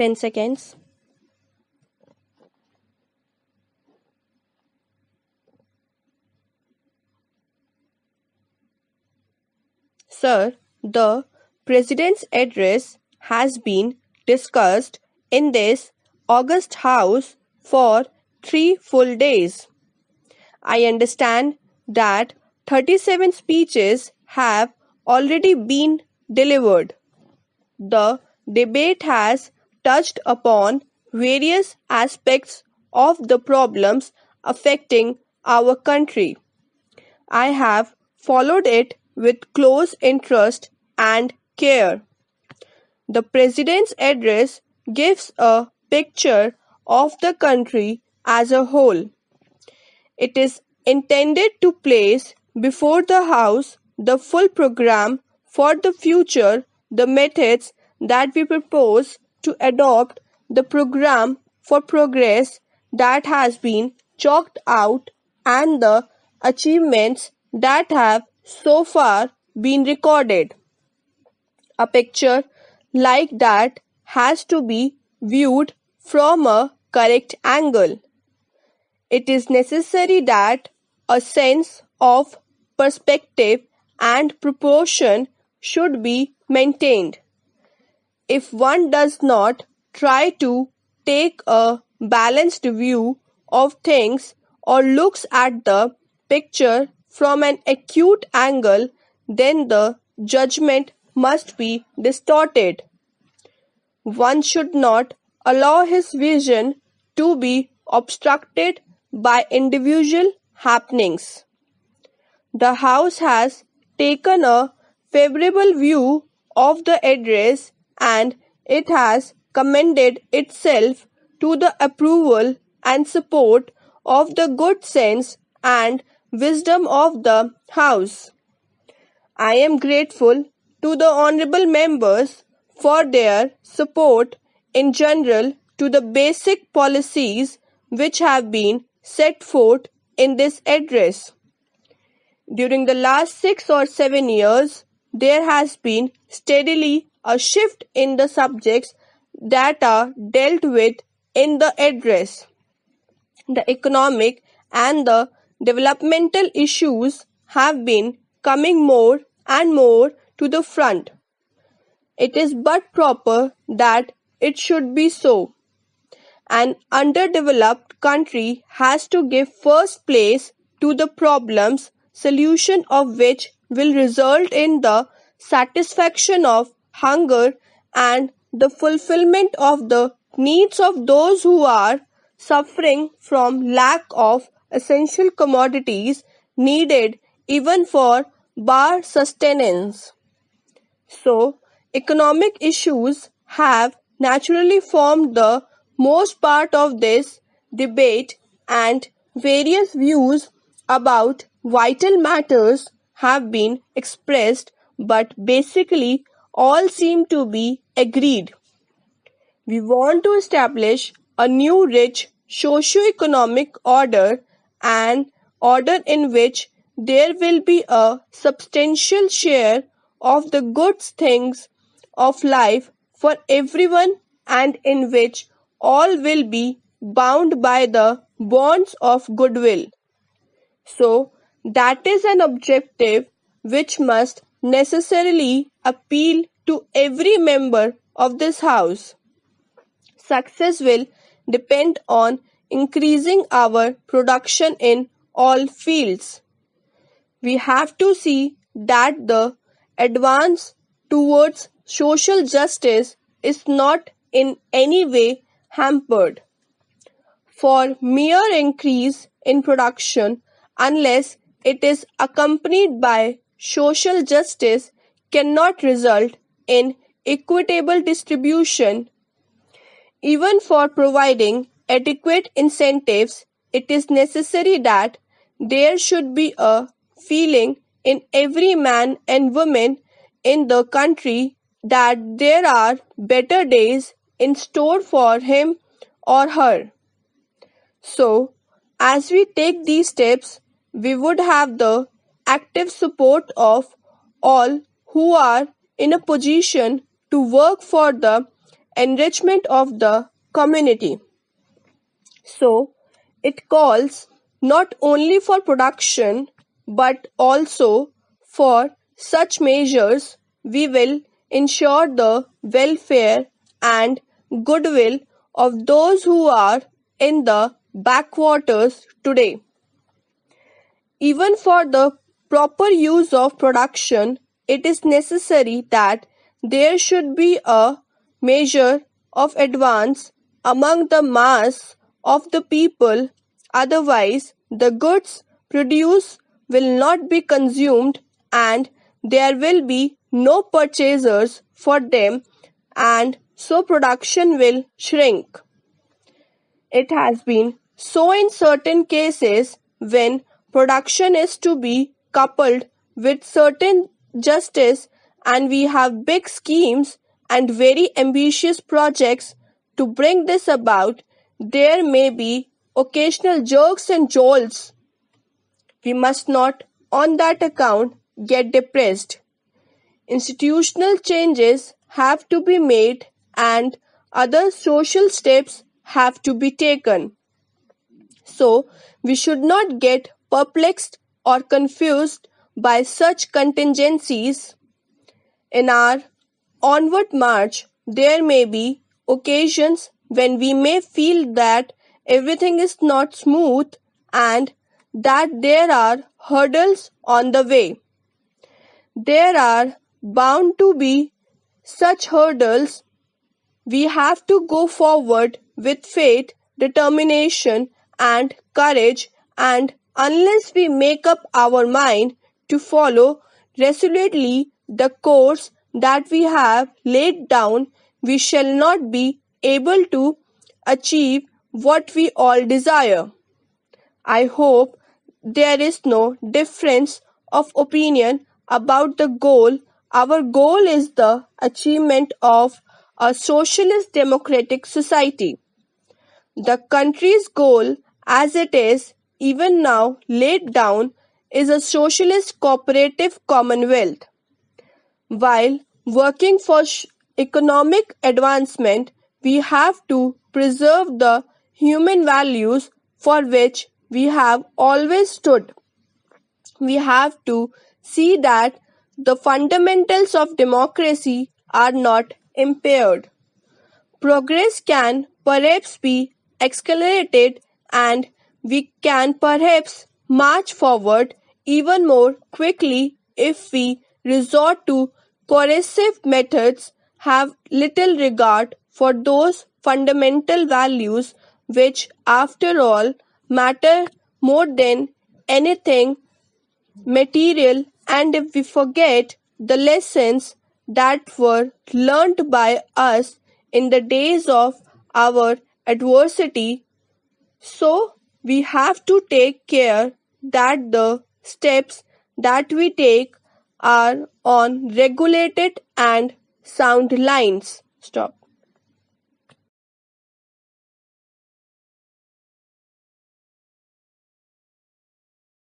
10 seconds. Sir, the President's address has been discussed in this august House for 3 full days. I understand that 37 speeches have already been delivered. The debate has touched upon various aspects of the problems affecting our country. I have followed it with close interest and care. The President's address gives a picture of the country as a whole. It is intended to place before the House the full program for the future, the methods that we propose to adopt, the program for progress that has been chalked out, and the achievements that have so far been recorded. A picture like that has to be viewed from a correct angle. It is necessary that a sense of perspective and proportion should be maintained. If one does not try to take a balanced view of things or looks at the picture from an acute angle, then the judgment must be distorted. One should not allow his vision to be obstructed by individual happenings. The House has taken a favorable view of the address and it has commended itself to the approval and support of the good sense and wisdom of the House. I am grateful to the honorable members for their support in general to the basic policies which have been set forth in this address. During the last 6 or 7 years, there has been steadily a shift in the subjects that are dealt with in the address. The economic and the developmental issues have been coming more and more to the front. It is but proper that it should be so. An underdeveloped country has to give first place to the problems, solution of which will result in the satisfaction of hunger and the fulfillment of the needs of those who are suffering from lack of essential commodities needed even for bare sustenance. So, economic issues have naturally formed the most part of this debate, and various views about vital matters have been expressed, but basically all seem to be agreed. We want to establish a new rich socio-economic order, an order in which there will be a substantial share of the good things of life for everyone and in which all will be bound by the bonds of goodwill. So, that is an objective which must necessarily appeal to every member of this House. Success will depend on increasing our production in all fields. We have to see that the advance towards social justice is not in any way hampered. For mere increase in production, unless it is accompanied by social justice, cannot result in equitable distribution. Even for providing adequate incentives, it is necessary that there should be a feeling in every man and woman in the country that there are better days in store for him or her. So, as we take these steps, we would have the active support of all who are in a position to work for the enrichment of the community. So, it calls not only for production but also for such measures we will ensure the welfare and goodwill of those who are in the backwaters today. Even for the proper use of production, it is necessary that there should be a measure of advance among the mass of the people, otherwise, the goods produced will not be consumed and there will be no purchasers for them, and so production will shrink. It has been so in certain cases when production is to be coupled with certain justice and we have big schemes and very ambitious projects to bring this about, there may be occasional jerks and jolts. We must not, on that account, get depressed. Institutional changes have to be made and other social steps have to be taken. So, we should not get perplexed or confused by such contingencies. In our onward march, there may be occasions when we may feel that everything is not smooth and that there are hurdles on the way. There are bound to be such hurdles. We have to go forward with faith, determination, and courage, and unless we make up our mind to follow resolutely the course that we have laid down, we shall not be able to achieve what we all desire. I hope there is no difference of opinion about the goal. Our goal is the achievement of a socialist democratic society. The country's goal, as it is even now laid down, is a socialist cooperative commonwealth. While working for economic advancement, we have to preserve the human values for which we have always stood. We have to see that the fundamentals of democracy are not impaired. Progress can perhaps be accelerated and we can perhaps march forward even more quickly if we resort to coercive methods, have little regard for those fundamental values which, after all, matter more than anything material, and if we forget the lessons that were learnt by us in the days of our adversity, so we have to take care that the steps that we take are on regulated and sound lines. Stop.